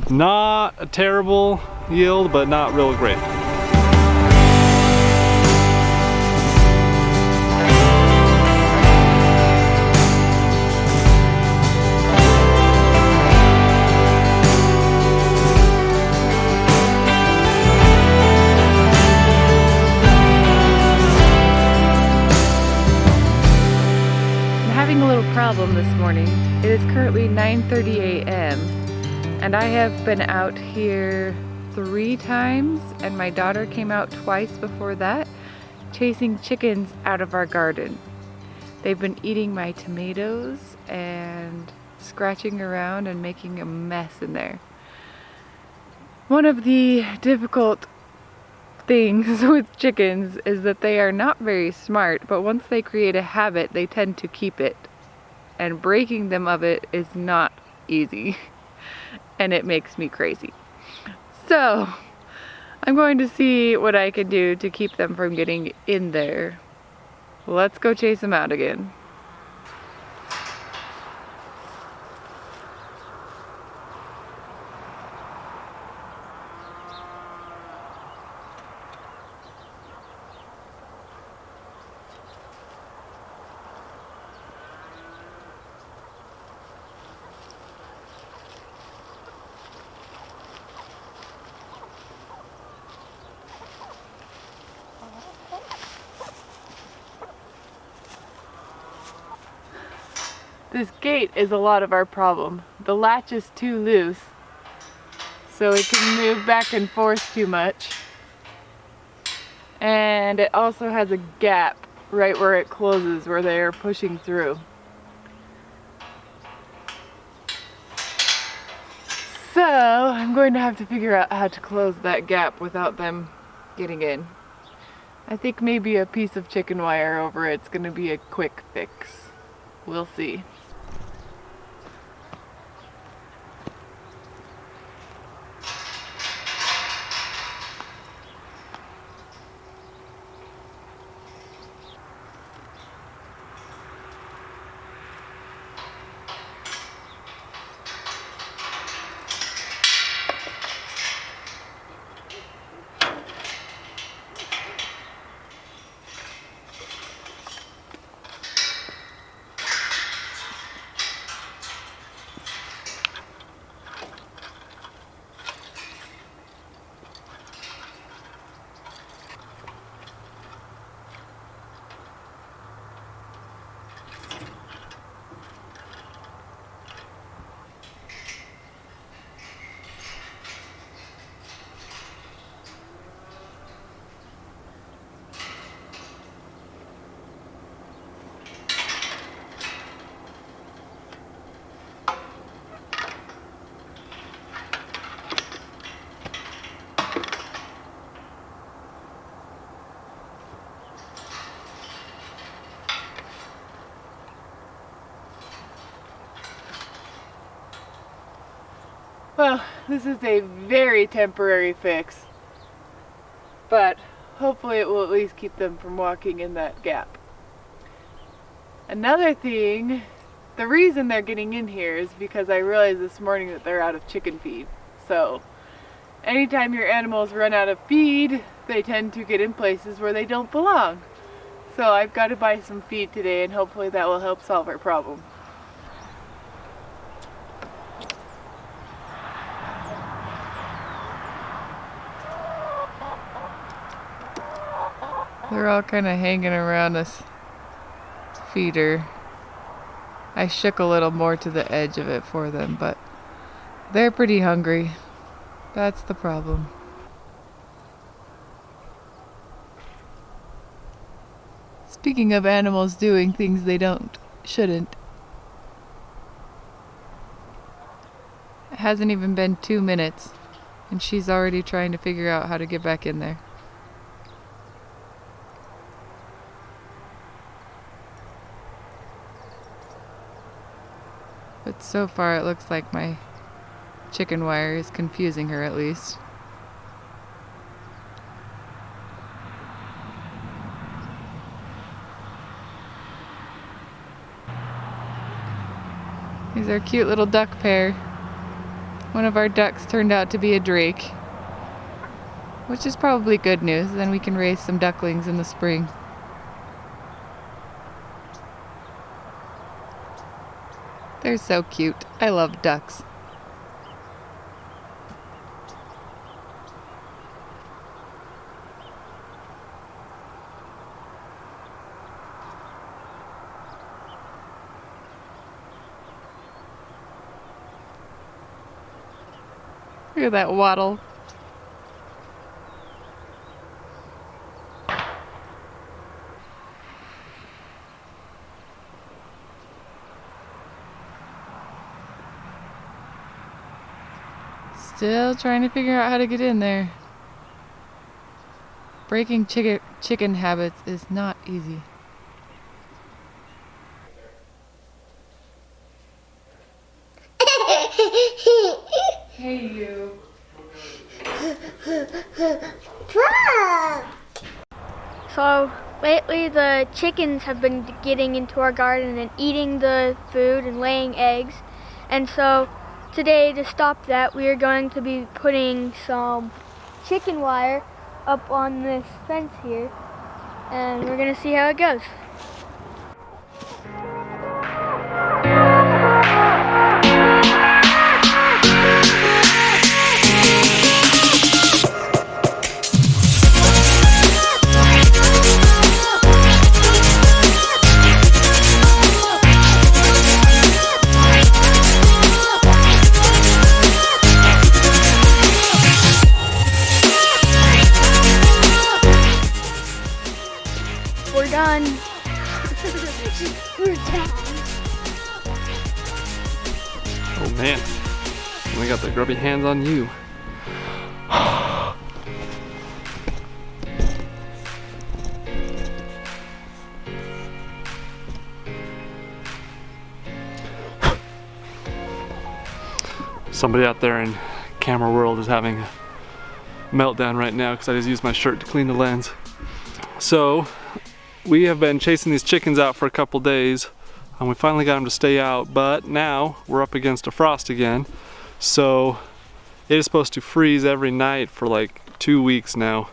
Not a terrible yield, but not real great. Having a little problem this morning. It is currently 9:30 a.m. and I have been out here 3 times, and my daughter came out twice before that, chasing chickens out of our garden. They've been eating my tomatoes and scratching around and making a mess in there. One of the difficult things with chickens is that they are not very smart, but once they create a habit, they tend to keep it. And breaking them of it is not easy. And it makes me crazy. So, I'm going to see what I can do to keep them from getting in there. Let's go chase them out again. This gate is a lot of our problem. The latch is too loose, so it can move back and forth too much. And it also has a gap right where it closes, where they are pushing through. So I'm going to have to figure out how to close that gap without them getting in. I think maybe a piece of chicken wire over it's going to be a quick fix. We'll see. Well, this is a very temporary fix, but hopefully it will at least keep them from walking in that gap. Another thing, the reason they're getting in here is because I realized this morning that they're out of chicken feed. So anytime your animals run out of feed, they tend to get in places where they don't belong. So I've got to buy some feed today, and hopefully that will help solve our problem. They're all kind of hanging around this feeder. I shook a little more to the edge of it for them, but they're pretty hungry. That's the problem. Speaking of animals doing things they shouldn't. It hasn't even been 2 minutes, and she's already trying to figure out how to get back in there. But so far it looks like my chicken wire is confusing her, at least. Here's our cute little duck pair. One of our ducks turned out to be a drake, which is probably good news. Then we can raise some ducklings in the spring. They're so cute. I love ducks. Look at that waddle. Still trying to figure out how to get in there. Breaking chicken habits is not easy. Hey you. So lately the chickens have been getting into our garden and eating the food and laying eggs. And so today, to stop that, we are going to be putting some chicken wire up on this fence here. And we're going to see how it goes. We're done. We're done. Oh man, we got the grubby hands on you. Somebody out there in camera world is having a meltdown right now because I just used my shirt to clean the lens. So we have been chasing these chickens out for a couple days and we finally got them to stay out, but now we're up against a frost again. So it is supposed to freeze every night for like 2 weeks now.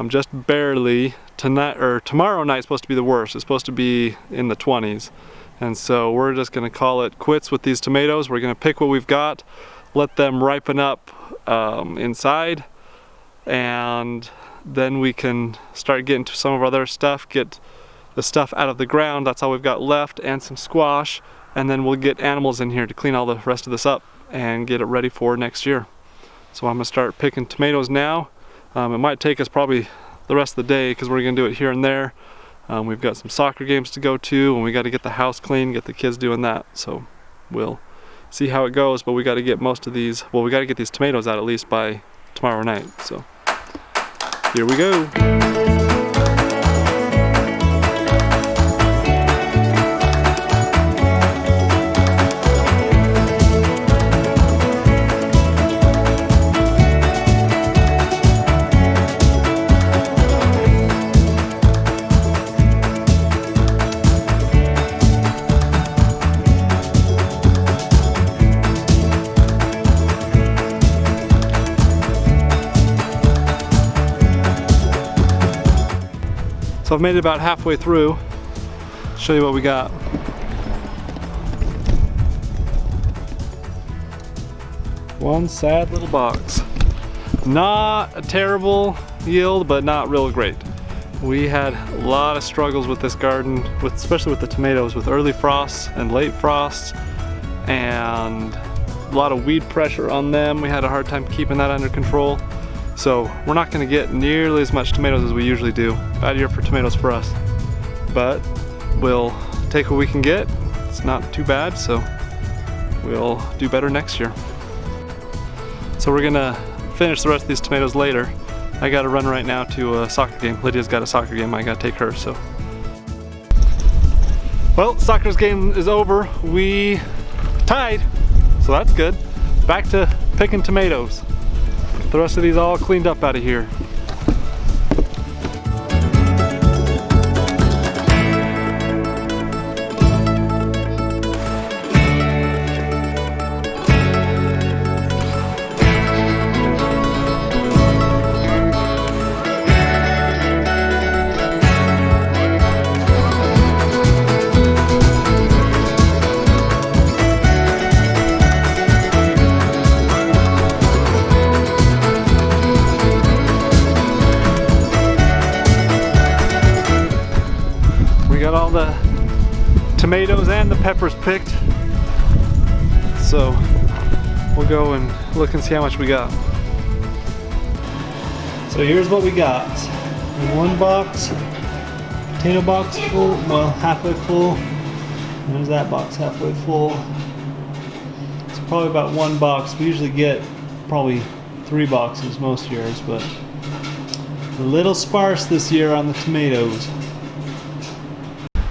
Just barely. Tonight or tomorrow night is supposed to be the worst. It's supposed to be in the 20s. And so we're just gonna call it quits with these tomatoes. We're gonna pick what we've got, let them ripen up inside, and then we can start getting to some of our other stuff, get the stuff out of the ground. That's all we've got left, and some squash, and then we'll get animals in here to clean all the rest of this up and get it ready for next year. So I'm gonna start picking tomatoes now. It might take us probably the rest of the day because we're gonna do it here and there. We've got some soccer games to go to, and we got to get the house clean, get the kids doing that. So we'll see how it goes, but we got to get most of these, well, we got to get these tomatoes out at least by tomorrow night. So here we go. So I've made it about halfway through. Show you what we got. One sad little box. Not a terrible yield, but not real great. We had a lot of struggles with this garden, especially with the tomatoes, with early frosts and late frosts, and a lot of weed pressure on them. We had a hard time keeping that under control. So we're not gonna get nearly as much tomatoes as we usually do. Bad year for tomatoes for us. But we'll take what we can get. It's not too bad, so we'll do better next year. So we're gonna finish the rest of these tomatoes later. I gotta run right now to a soccer game. Lydia's got a soccer game, I gotta take her, so. Well, soccer's game is over. We tied, so that's good. Back to picking tomatoes. The rest of these all cleaned up out of here. tomatoes and the peppers picked. So we'll go and look and see how much we got. So here's what we got. In one box, potato box full, well, halfway full. And there's that box halfway full. It's probably about one box. We usually get probably 3 boxes most years, but a little sparse this year on the tomatoes.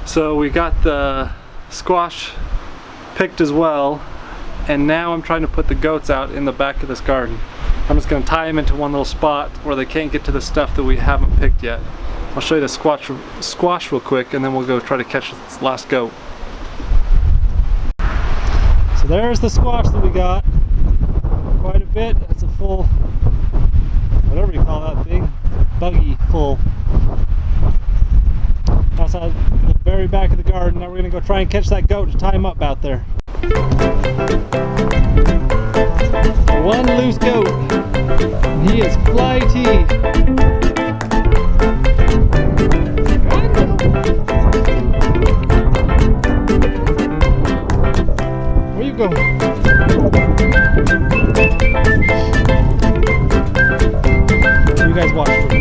So we got the squash picked as well, and now I'm trying to put the goats out in the back of this garden. I'm just going to tie them into one little spot where they can't get to the stuff that we haven't picked yet. I'll show you the squash real quick, and then we'll go try to catch this last goat. So there's the squash that we got. Quite a bit. That's a full, whatever you call that thing, buggy full. That's at the very back of the garden. Now we're going to go try and catch that goat to tie him up out there. One loose goat. He is flighty. Where you going? You guys watch for me.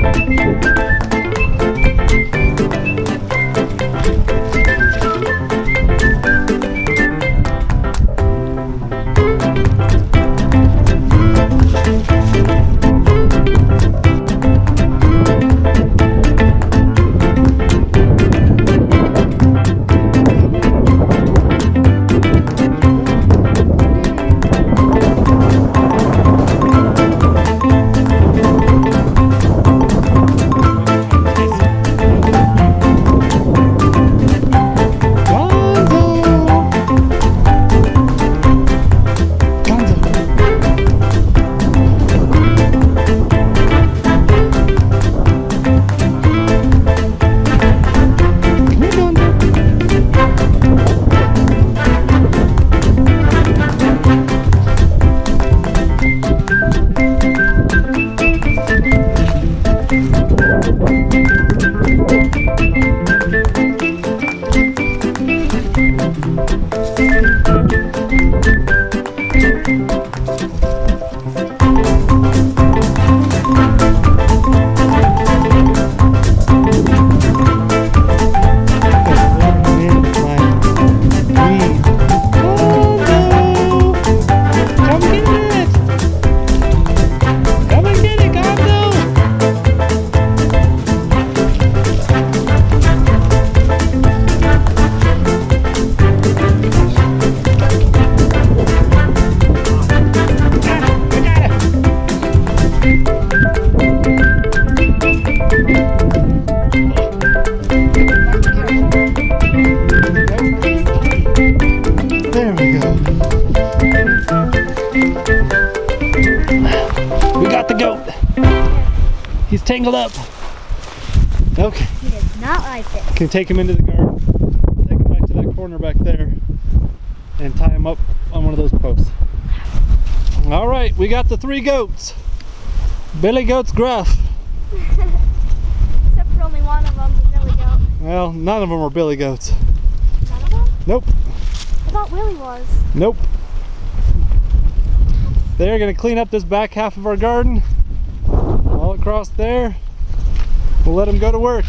He's tangled up. Okay. He does not like this. Can take him into the garden, take him back to that corner back there, and tie him up on one of those posts. All right, we got the 3 goats. Billy Goat's gruff. Except for only one of them, the Billy Goat. Well, none of them are Billy Goats. None of them? Nope. I thought Willie was. Nope. They're gonna clean up this back half of our garden. All across there. We'll let them go to work.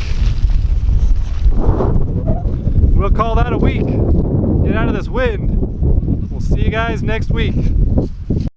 We'll call that a week. Get out of this wind. We'll see you guys next week.